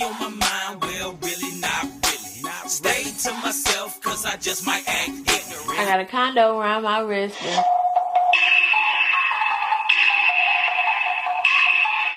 on my mind? Well, really, not really. Stay to myself, cause I just might act ignorant. I got a condo around my wrist.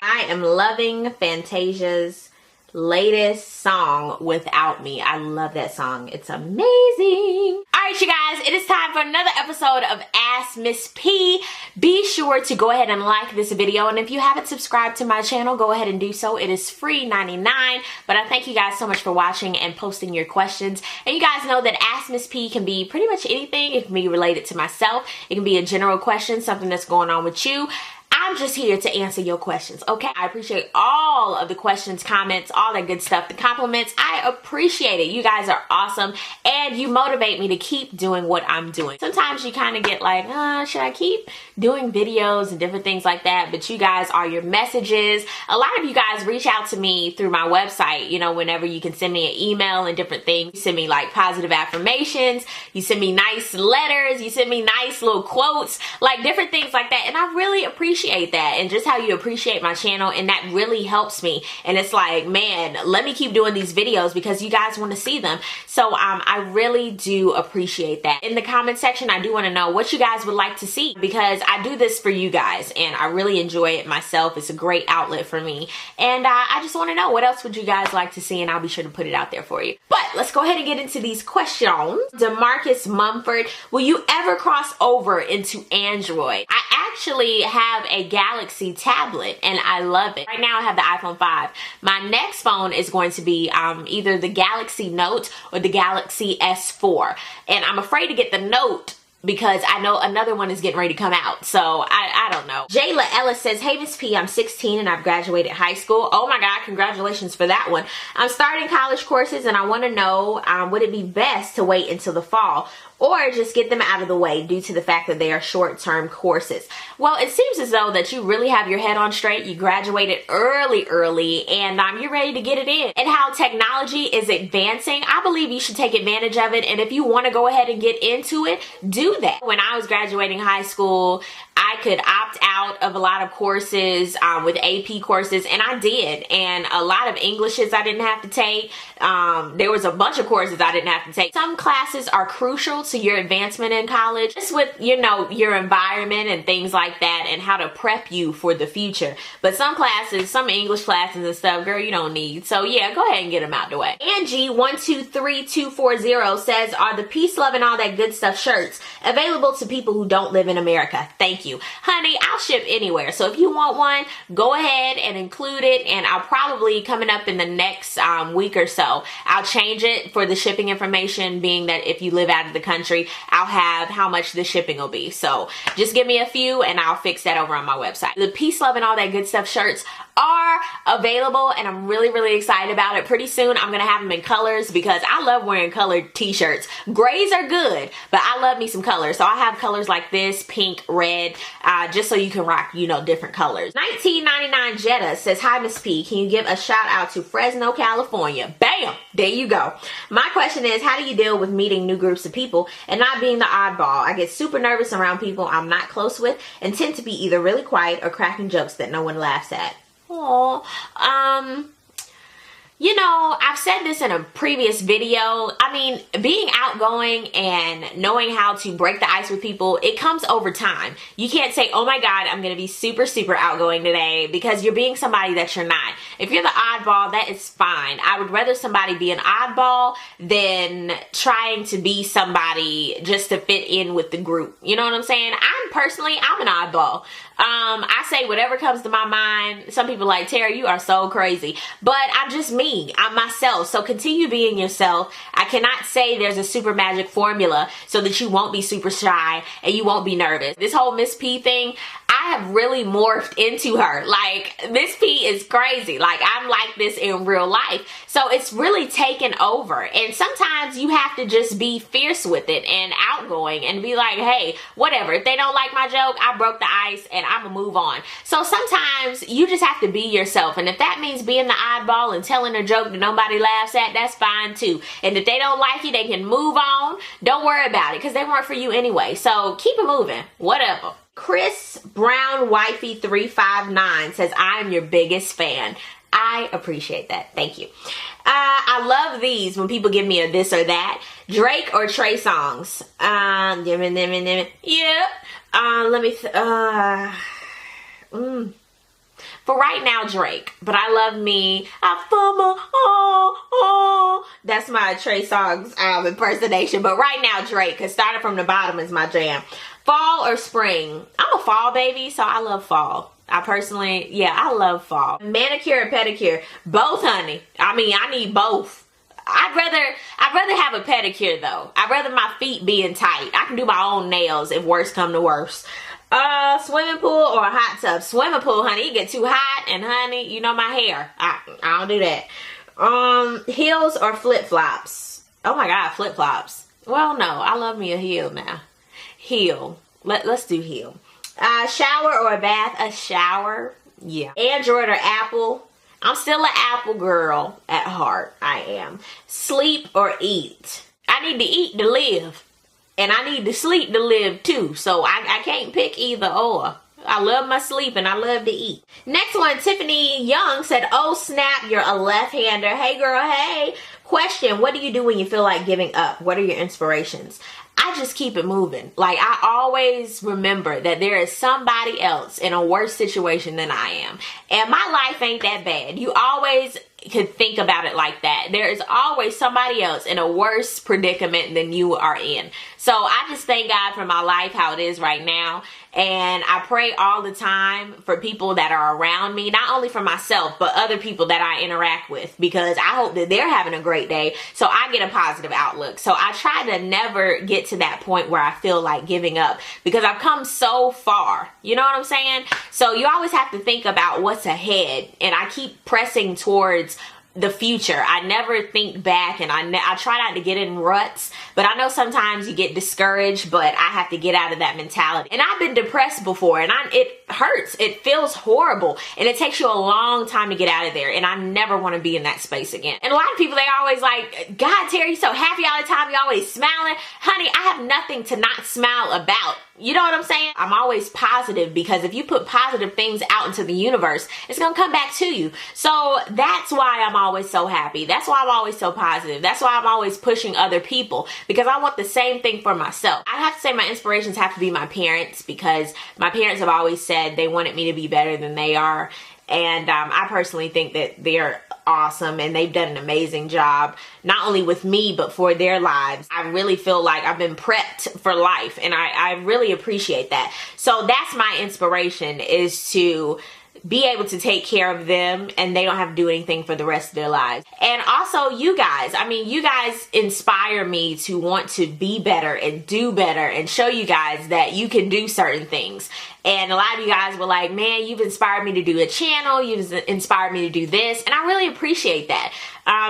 I am loving Fantasia's latest song, Without Me. I love that song. It's amazing. Alright, you guys, it is time for another episode of Ask Miss P. Be sure to go ahead and like this video, and if you haven't subscribed to my channel, go ahead and do so. It is free 99. But I thank you guys so much for watching and posting your questions. And you guys know that Ask Miss P can be pretty much anything. It can be related to myself. It can be a general question, something that's going on with you. I'm just here to answer your questions, okay? I appreciate all of the questions, comments, all that good stuff, the compliments. I appreciate it. You guys are awesome, and you motivate me to keep doing what I'm doing. Sometimes you kind of get like, should I keep doing videos and different things like that? But you guys are your messages. A lot of you guys reach out to me through my website, you know, whenever you can send me an email and different things. You send me like positive affirmations. You send me nice letters. You send me nice little quotes, like different things like that. And I really appreciate that, and just how you appreciate my channel, and that really helps me. And it's like, man, let me keep doing these videos because you guys want to see them. So I really do appreciate that. In the comment section, I do want to know what you guys would like to see, because I do this for you guys and I really enjoy it myself. It's a great outlet for me, and I just want to know what else would you guys like to see, and I'll be sure to put it out there for you. But let's go ahead and get into these questions. DeMarcus Mumford, will you ever cross over into Android? I actually have a Galaxy tablet and I love it. Right now I have the iPhone 5. My next phone is going to be either the Galaxy Note or the Galaxy S4. And I'm afraid to get the Note because I know another one is getting ready to come out. So I don't know. Jayla Ellis says, hey Miss P, I'm 16 and I've graduated high school. Oh my God, congratulations for that one. I'm starting college courses and I want to know, would it be best to wait until the fall or just get them out of the way due to the fact that they are short-term courses? Well, it seems as though that you really have your head on straight. You graduated early, and you're ready to get it in. And how technology is advancing, I believe you should take advantage of it. And if you want to go ahead and get into it, do that. When I was graduating high school, I could opt out of a lot of courses with AP courses, and I did. And a lot of Englishes I didn't have to take. There was a bunch of courses I didn't have to take. Some classes are crucial to your advancement in college, just with, you know, your environment and things like that, and how to prep you for the future. But some classes, some English classes and stuff, girl, you don't need. So yeah, go ahead and get them out the way. Angie123240 says, are the peace, love, and all that good stuff shirts available to people who don't live in America? Thank you. Honey, I'll ship anywhere. So if you want one, go ahead and include it, and I'll probably, coming up in the next week or so, I'll change it for the shipping information, being that if you live out of the country, I'll have how much the shipping will be. So just give me a few and I'll fix that over on my website. The peace, love, and all that good stuff shirts are available, and I'm really excited about it. Pretty soon I'm gonna have them in colors because I love wearing colored t-shirts. Grays are good, but I love me some colors. So I have colors like this, pink, red, just so you can rock, you know, different colors. 1999 Jetta says, hi Miss P, can you give a shout out to Fresno, California? Bam, there you go. My question is, how do you deal with meeting new groups of people and not being the oddball? I get super nervous around people I'm not close with and tend to be either really quiet or cracking jokes that no one laughs at. Oh, you know, I've said this in a previous video. I mean, being outgoing and knowing how to break the ice with people, it comes over time. You can't say, oh my God, I'm going to be super outgoing today, because you're being somebody that you're not. If you're the oddball, that is fine. I would rather somebody be an oddball than trying to be somebody just to fit in with the group. You know what I'm saying? I'm an oddball. I say whatever comes to my mind. Some people are like, Tara, you are so crazy. But I'm just me. I'm myself. So continue being yourself. I cannot say there's a super magic formula so that you won't be super shy and you won't be nervous. This whole Miss P thing, I have really morphed into her. Like, Miss P is crazy. Like, I'm like this in real life. So it's really taken over. And sometimes you have to just be fierce with it and outgoing and be like, hey, whatever. If they don't like my joke, I broke the ice and I'm gonna move on. So sometimes you just have to be yourself. And if that means being the oddball and telling a joke that nobody laughs at, that's fine too. And if they don't like you, they can move on. Don't worry about it, because they weren't for you anyway. So keep it moving. Whatever. Chris Brown Wifey 359 says, I'm your biggest fan. I appreciate that. Thank you. I love these when people give me a this or that. Drake or Trey songs? Yeah. Let me. For right now, Drake. But I love me. That's my Trey Songz impersonation. But right now, Drake, because starting from the bottom is my jam. Fall or spring? I'm a fall baby, so I love fall. I personally, yeah, I love fall. Manicure or pedicure? Both, honey. I mean, I need both. I'd rather have a pedicure though. I'd rather my feet being tight. I can do my own nails if worse come to worse. Swimming pool or a hot tub? Swimming pool, honey. It get too hot, and honey, you know my hair. I don't do that. Heels or flip-flops? Oh my God, flip-flops. Well, no, I love me a heel now. Heel. Let's do heel. Shower or a bath? A shower. Yeah. Android or Apple? I'm still an Apple girl at heart. I am. Sleep or eat? I need to eat to live. And I need to sleep to live too. So I can't pick either or. I love my sleep and I love to eat. Next one, Tiffany Young said, oh snap, you're a left-hander. Hey girl, hey. Question, what do you do when you feel like giving up? What are your inspirations? I just keep it moving. Like, I always remember that there is somebody else in a worse situation than I am. And my life ain't that bad. You always could think about it like that. There is always somebody else in a worse predicament than you are in. So I just thank God for my life, how it is right now. And I pray all the time for people that are around me, not only for myself, but other people that I interact with, because I hope that they're having a great day so I get a positive outlook. So I try to never get to that point where I feel like giving up, because I've come so far. You know what I'm saying? So you always have to think about what's ahead, and I keep pressing towards the future. I never think back, and I try not to get in ruts, but I know sometimes you get discouraged, but I have to get out of that mentality. And I've been depressed before, and it hurts. It feels horrible, and it takes you a long time to get out of there, and I never want to be in that space again. And a lot of people, they always like, God, Terry, you're so happy all the time. You're always smiling. Honey, I have nothing to not smile about. You know what I'm saying? I'm always positive, because if you put positive things out into the universe, it's going to come back to you. So that's why I'm always so happy. That's why I'm always so positive. That's why I'm always pushing other people, because I want the same thing for myself. I have to say my inspirations have to be my parents, because my parents have always said they wanted me to be better than they are. And I personally think that they're awesome, and they've done an amazing job, not only with me, but for their lives. I really feel like I've been prepped for life, and I really appreciate that. So that's my inspiration, is to be able to take care of them, and they don't have to do anything for the rest of their lives. And also you guys, I mean, you guys inspire me to want to be better and do better and show you guys that you can do certain things. And a lot of you guys were like, man, you've inspired me to do a channel, you've inspired me to do this, and I really appreciate that.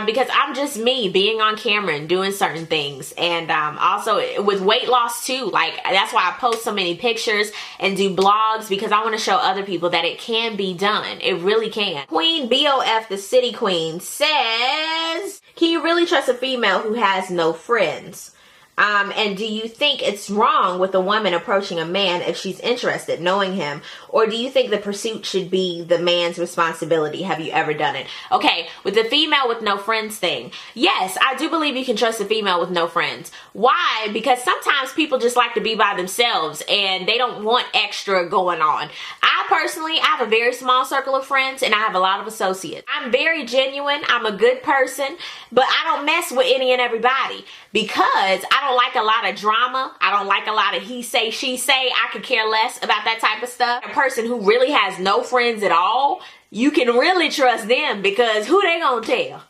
Because I'm just me being on camera and doing certain things. And also with weight loss too, like that's why I post so many pictures and do blogs, because I want to show other people that it can be done. It really can. Queen BOF, the City Queen, says, can you really trust a female who has no friends? And do you think it's wrong with a woman approaching a man if she's interested, knowing him? Or do you think the pursuit should be the man's responsibility? Have you ever done it? Okay, with the female with no friends thing, yes, I do believe you can trust a female with no friends. Why? Because sometimes people just like to be by themselves and they don't want extra going on. I personally, I have a very small circle of friends, and I have a lot of associates. I'm very genuine. I'm a good person, but I don't mess with any and everybody, because I don't like a lot of drama. I don't like a lot of he say, she say. I could care less about that type of stuff. A person who really has no friends at all, you can really trust them, because who they gonna tell?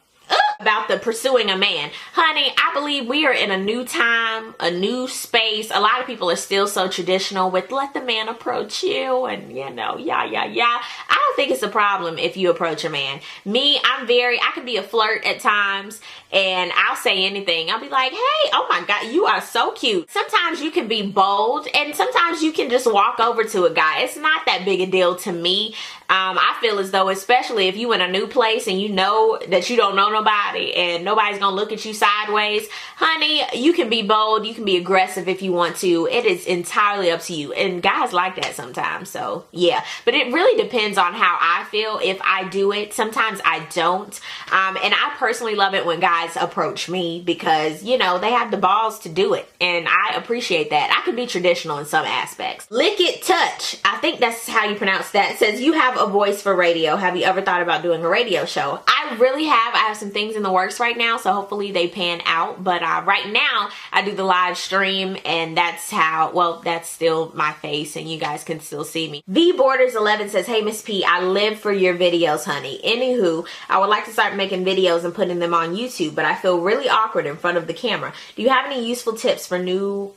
About the pursuing a man. Honey, I believe we are in a new time, a new space. A lot of people are still so traditional with let the man approach you and, you know, I don't think it's a problem if you approach a man. Me, I can be a flirt at times, and I'll say anything. I'll be like, hey, oh my God, you are so cute. Sometimes you can be bold, and sometimes you can just walk over to a guy. It's not that big a deal to me. I feel as though, especially if you in a new place and you know that you don't know nobody, everybody and nobody's gonna look at you sideways. Honey, you can be bold, you can be aggressive if you want to. It is entirely up to you. And guys like that sometimes, so yeah. But it really depends on how I feel if I do it. Sometimes I don't. And I personally love it when guys approach me because, you know, they have the balls to do it. And I appreciate that. I can be traditional in some aspects. Lick It Touch, I think that's how you pronounce that, says, you have a voice for radio. Have you ever thought about doing a radio show? I really have. I have some things in the works right now, so hopefully they pan out. But right now, I do the live stream, and that's how, well, that's still my face, and you guys can still see me. V.19 says, hey, Miss P, I live for your videos, honey. Anywho, I would like to start making videos and putting them on YouTube, but I feel really awkward in front of the camera. Do you have any useful tips for newcomers?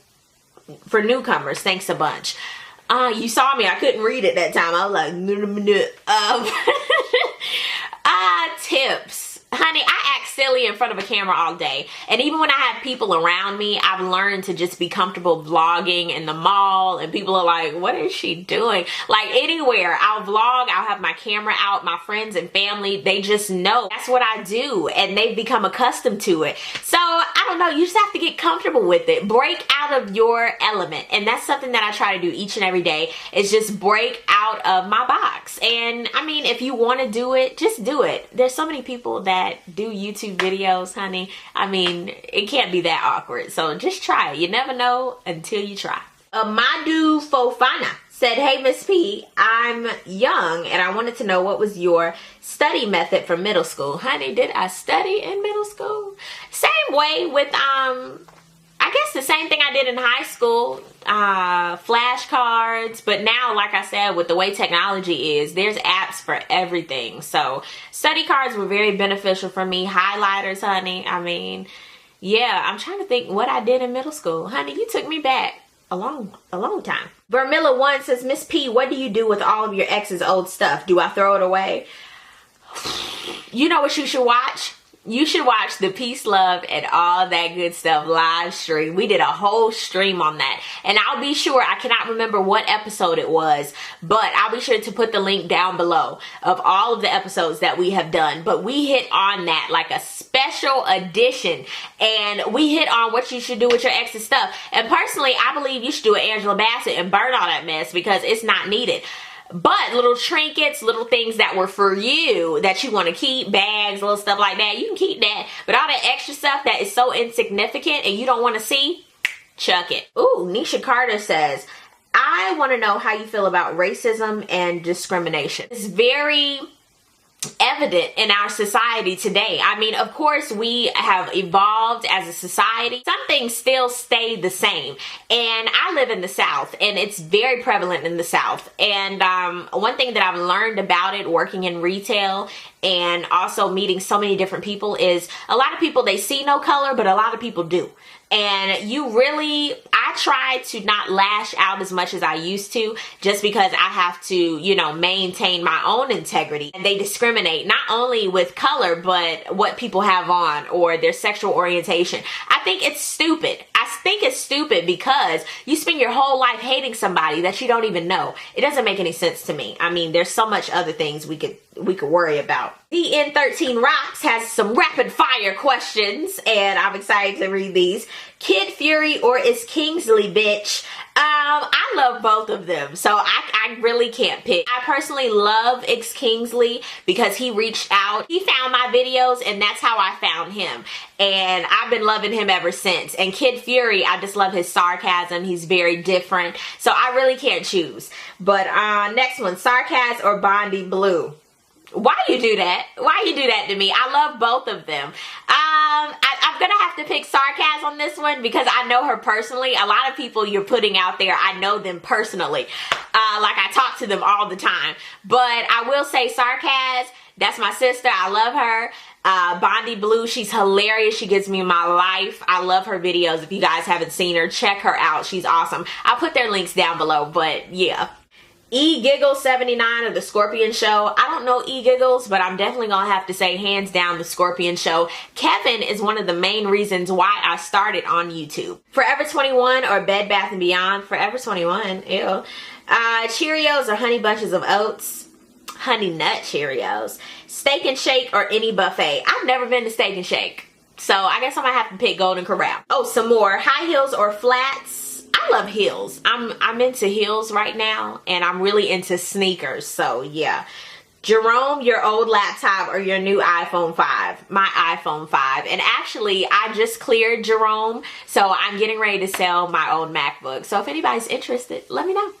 Thanks a bunch. You saw me. I couldn't read it that time. I was like, tips. Honey, I act silly in front of a camera all day. And even when I have people around me, I've learned to just be comfortable vlogging in the mall. And people are like, what is she doing? Like anywhere, I'll vlog, I'll have my camera out. My friends and family, they just know that's what I do. And they've become accustomed to it. So, I don't know, you just have to get comfortable with it. Break out of your element. And that's something that I try to do each and every day, is just break out of my box. And I mean, if you want to do it, just do it. There's so many people that do YouTube videos, honey. I mean, it can't be that awkward. So just try it. You never know until you try. Amadu Fofana said, hey, Miss P, I'm young and I wanted to know what was your study method for middle school. Honey, did I study in middle school? Same way with, I guess the same thing I did in high school, flashcards. But now, like I said, with the way technology is, there's apps for everything. So study cards were very beneficial for me. Highlighters, honey. I mean, yeah, I'm trying to think what I did in middle school. Honey, you took me back a long time. Vermilla 1 says, Miss P, what do you do with all of your ex's old stuff? Do I throw it away? You know what you should watch? You should watch the Peace, Love, and All That Good Stuff live stream. We did a whole stream on that. And I'll be sure, I cannot remember what episode it was, but I'll be sure to put the link down below of all of the episodes that we have done. But we hit on that like a special edition. And we hit on what you should do with your ex's stuff. And personally, I believe you should do an Angela Bassett and burn all that mess because it's not needed. But little trinkets, little things that were for you that you want to keep, bags, little stuff like that, you can keep that. But all that extra stuff that is so insignificant and you don't want to see, chuck it. Ooh, Nisha Carter says, I want to know how you feel about racism and discrimination. It's very evident in our society today. I mean, of course, we have evolved as a society. Some things still stay the same. And I live in the South, and it's very prevalent in the South. And one thing that I've learned about it working in retail and also meeting so many different people is a lot of people, they see no color, but a lot of people do. And you really, I try to not lash out as much as I used to just because I have to, you know, maintain my own integrity. And they discriminate not only with color, but what people have on or their sexual orientation. I think it's stupid. I think it's stupid because you spend your whole life hating somebody that you don't even know. It doesn't make any sense to me. I mean, there's so much other things we could worry about. DN13 Rocks has some rapid fire questions, and I'm excited to read these. Kid Fury or is Kingsley bitch? I love both of them, so I really can't pick. I personally love X Kingsley because he reached out. He found my videos, and that's how I found him. And I've been loving him ever since. And Kid Fury, I just love his sarcasm. He's very different. So I really can't choose. But next one, Sarcasm or Bondi Blue? Why you do that? Why you do that to me? I love both of them. I'm gonna have to pick Sarcasm on this one because I know her personally. A lot of people you're putting out there, I know them personally. Like I talk to them all the time. But I will say Sarcasm, that's my sister. I love her. Bondi Blue, she's hilarious. She gives me my life. I love her videos. If you guys haven't seen her, check her out. She's awesome. I'll put their links down below, but yeah. E-Giggle79 of The Scorpion Show. I don't know E-Giggles, but I'm definitely gonna have to say hands down The Scorpion Show. Kevin is one of the main reasons why I started on YouTube. Forever 21 or Bed Bath & Beyond? Forever 21, ew. Cheerios or Honey Bunches of Oats? Honey Nut Cheerios. Steak and Shake or any buffet. I've never been to Steak and Shake, so I guess I might have to pick Golden Corral. Oh, some more. High heels or flats? I love heels. I'm into heels right now, and I'm really into sneakers, so yeah. Jerome, your old laptop or your new iPhone 5? My iPhone 5. And actually, I just cleared Jerome, so I'm getting ready to sell my old MacBook. So if anybody's interested, let me know.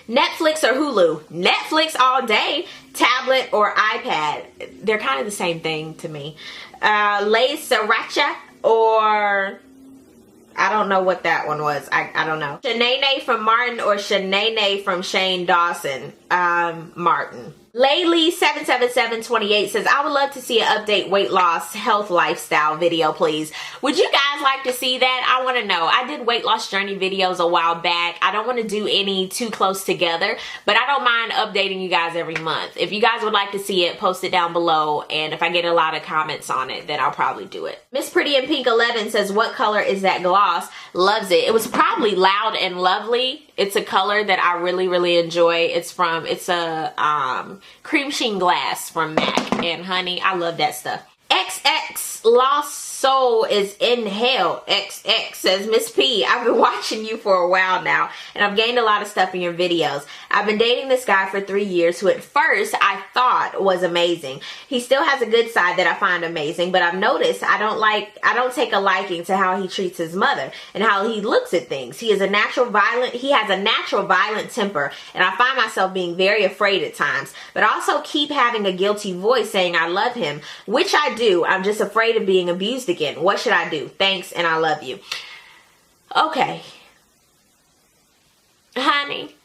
Netflix or Hulu? Netflix all day. Tablet or iPad? They're kind of the same thing to me. Lay Sriracha or... I don't know what that one was. I don't know. Shanae from Martin or Shanae from Shane Dawson? Martin. Laylee77728 says, I would love to see an update weight loss health lifestyle video, please. Would you guys like to see that? I want to know. I did weight loss journey videos a while back. I don't want to do any too close together, but I don't mind updating you guys every month. If you guys would like to see it, post it down below, and if I get a lot of comments on it, then I'll probably do it. Miss Pretty in Pink 11 says, what color is that gloss? Loves it. It was probably Loud and Lovely. It's a color that I really, really enjoy. It's a cream sheen glass from MAC, and honey, I love that stuff. XX Lost Soul is in hell. XX says, Miss P, I've been watching you for a while now, and I've gained a lot of stuff in your videos. I've been dating this guy for 3 years who at first I thought was amazing. He still has a good side that I find amazing, but I've noticed I don't take a liking to how he treats his mother and how he looks at things. He has a natural violent temper, and I find myself being very afraid at times, but I also keep having a guilty voice saying I love him, which I do. I'm just afraid of being abused again. What should I do? Thanks, and I love you. Okay. Honey,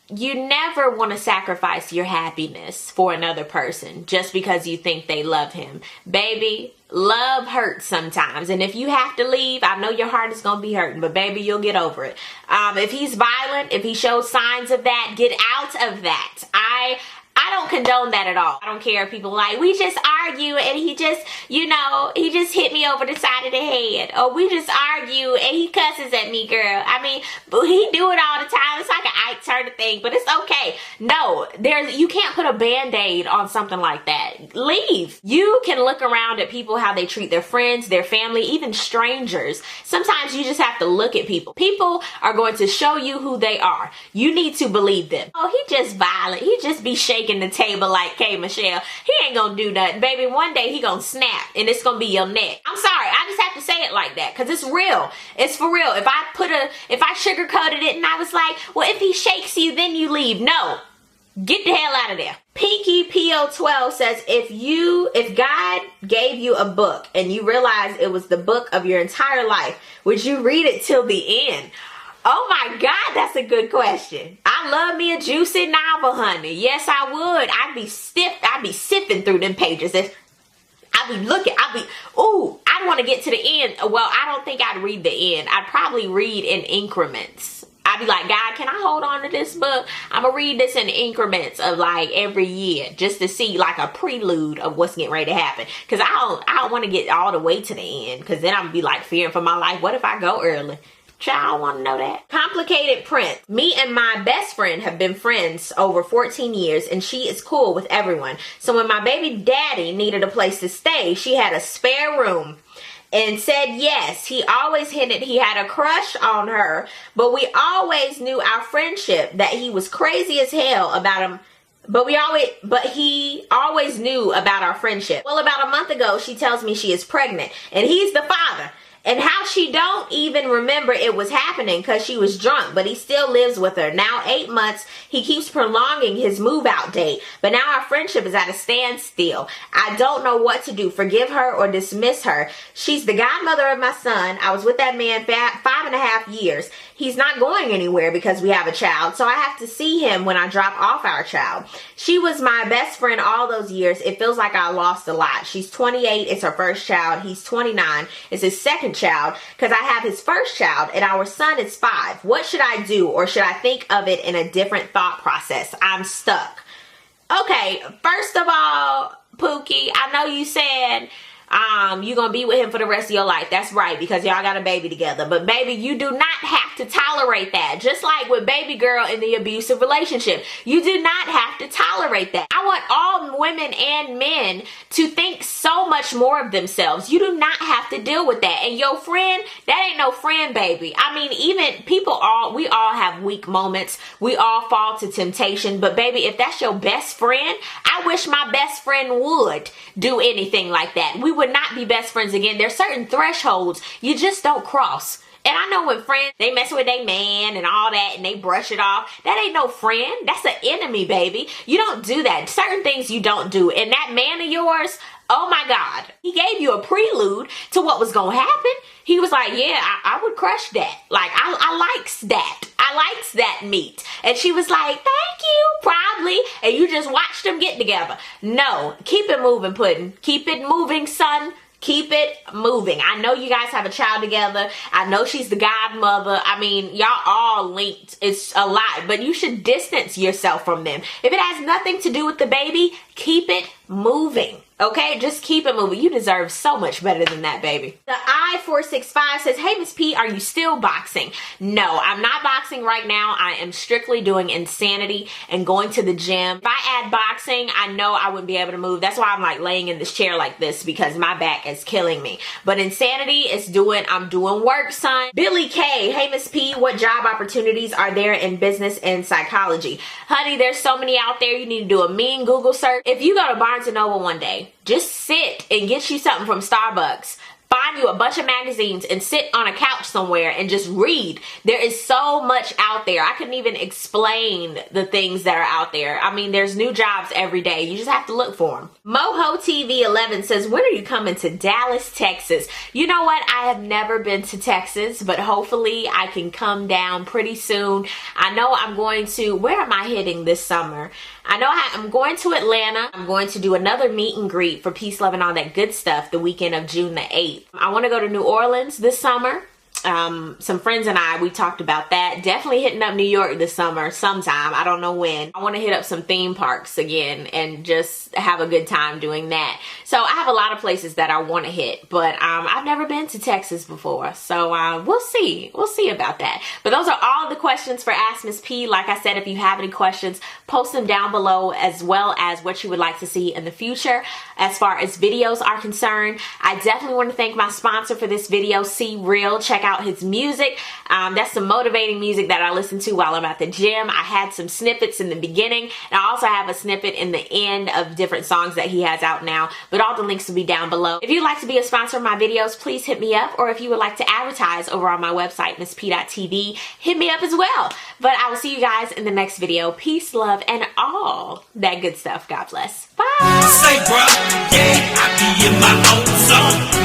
you never want to sacrifice your happiness for another person just because you think they love him. Baby, love hurts sometimes, and if you have to leave, I know your heart is going to be hurting, but baby, you'll get over it. If he's violent, if he shows signs of that, get out of that. I don't condone that at all. I don't care if people like, we just argue and he just, he just hit me over the side of the head. Or we just argue and he cusses at me, girl. I mean, he do it all the time. It's like an Ike Turner thing, but it's okay. No, you can't put a Band-Aid on something like that. Leave. You can look around at people, how they treat their friends, their family, even strangers. Sometimes you just have to look at people. People are going to show you who they are. You need to believe them. Oh, he just violent. He just be shaking the table like K. Michelle. He ain't gonna do nothing, baby. One day he gonna snap and it's gonna be your neck. I'm sorry, I just have to say it like that because it's real. It's for real. If I sugarcoated it and I was like, well, if he shakes you, then you leave. No, get the hell out of there. Pinky PO12 says, if God gave you a book and you realize it was the book of your entire life, would you read it till the end? Oh my God, that's a good question. I love me a juicy novel, honey. Yes, I would. I'd be sifting through them pages. I'd be looking, I'd want to get to the end. Well, I don't think I'd read the end. I'd probably read in increments. I'd be like, God, can I hold on to this book? I'm going to read this in increments of like every year just to see like a prelude of what's getting ready to happen. Because I don't want to get all the way to the end because then I'm going to be like fearing for my life. What if I go early? Child, want to know that. Complicated Print. Me and my best friend have been friends over 14 years and she is cool with everyone. So when my baby daddy needed a place to stay, she had a spare room and said yes. He always hinted he had a crush on her, but we always knew our friendship, that he was crazy as hell about him. But he always knew about our friendship. Well, about a month ago, she tells me she is pregnant and he's the father. And how she don't even remember it was happening because she was drunk, but he still lives with her. Now 8 months, he keeps prolonging his move out date, but now our friendship is at a standstill. I don't know what to do, forgive her or dismiss her. She's the godmother of my son. I was with that man 5.5 years. He's not going anywhere because we have a child, so I have to see him when I drop off our child. She was my best friend all those years. It feels like I lost a lot. She's 28, it's her first child. He's 29, it's his second child, because I have his first child and our son is 5. What should I do, or should I think of it in a different thought process? I'm stuck. Okay, first of all, Pookie, I know you said you're gonna be with him for the rest of your life. That's right, because y'all got a baby together. But baby, you do not have to tolerate that. Just like with baby girl in the abusive relationship, you do not have to tolerate that. I want all women and men to think so much more of themselves. You do not have to deal with that. And your friend, that ain't no friend, baby. I mean, even we all have weak moments. We all fall to temptation. But baby, if that's your best friend, I wish my best friend would do anything like that. We would not be best friends again. There's certain thresholds you just don't cross. And I know when friends, they mess with their man and all that and they brush it off. That ain't no friend. That's an enemy, baby. You don't do that. Certain things you don't do. And that man of yours, oh my God, he gave you a prelude to what was going to happen. He was like, yeah, I would crush that. Like, I likes that. I likes that meat. And she was like, thank you, probably. And you just watched them get together. No, keep it moving, Puddin'. Keep it moving, son. Keep it moving. I know you guys have a child together. I know she's the godmother. I mean, y'all all linked. It's a lot, but you should distance yourself from them. If it has nothing to do with the baby, keep it moving. Okay, just keep it moving. You deserve so much better than that, baby. The I465 says, hey, Miss P, are you still boxing? No, I'm not boxing right now. I am strictly doing Insanity and going to the gym. If I add boxing, I know I wouldn't be able to move. That's why I'm like laying in this chair like this, because my back is killing me. But Insanity is I'm doing work, son. Billy K, hey, Miss P, what job opportunities are there in business and psychology? Honey, there's so many out there. You need to do a mean Google search. If you go to Barnes & Noble one day, just sit and get you something from Starbucks. Find you a bunch of magazines and sit on a couch somewhere and just read. There is so much out there. I couldn't even explain the things that are out there. I mean, there's new jobs every day. You just have to look for them. Moho TV 11 says, when are you coming to Dallas, Texas? You know what? I have never been to Texas, but hopefully I can come down pretty soon. I know I'm going to, where am I heading this summer? I know I'm going to Atlanta. I'm going to do another meet and greet for Peace, Love, and all that good stuff the weekend of June the 8th. I want to go to New Orleans this summer. Some friends and we talked about that. Definitely hitting up New York this summer sometime. I don't know when. I want to hit up some theme parks again and just have a good time doing that. So I have a lot of places that I want to hit, but I've never been to Texas before. So we'll see. We'll see about that. But those are all the questions for Ask Miss P. Like I said, if you have any questions, post them down below, as well as what you would like to see in the future as far as videos are concerned. I definitely want to thank my sponsor for this video, C Real. Check out his music. That's some motivating music that I listen to while I'm at the gym. I had some snippets in the beginning, and I also have a snippet in the end of different songs that he has out now, but all the links will be down below. If you'd like to be a sponsor of my videos, please hit me up, or if you would like to advertise over on my website, MissP.TV, hit me up as well. But I will see you guys in the next video. Peace, love, and all that good stuff. God bless. Bye. Say, bro, yeah, I be in my own zone.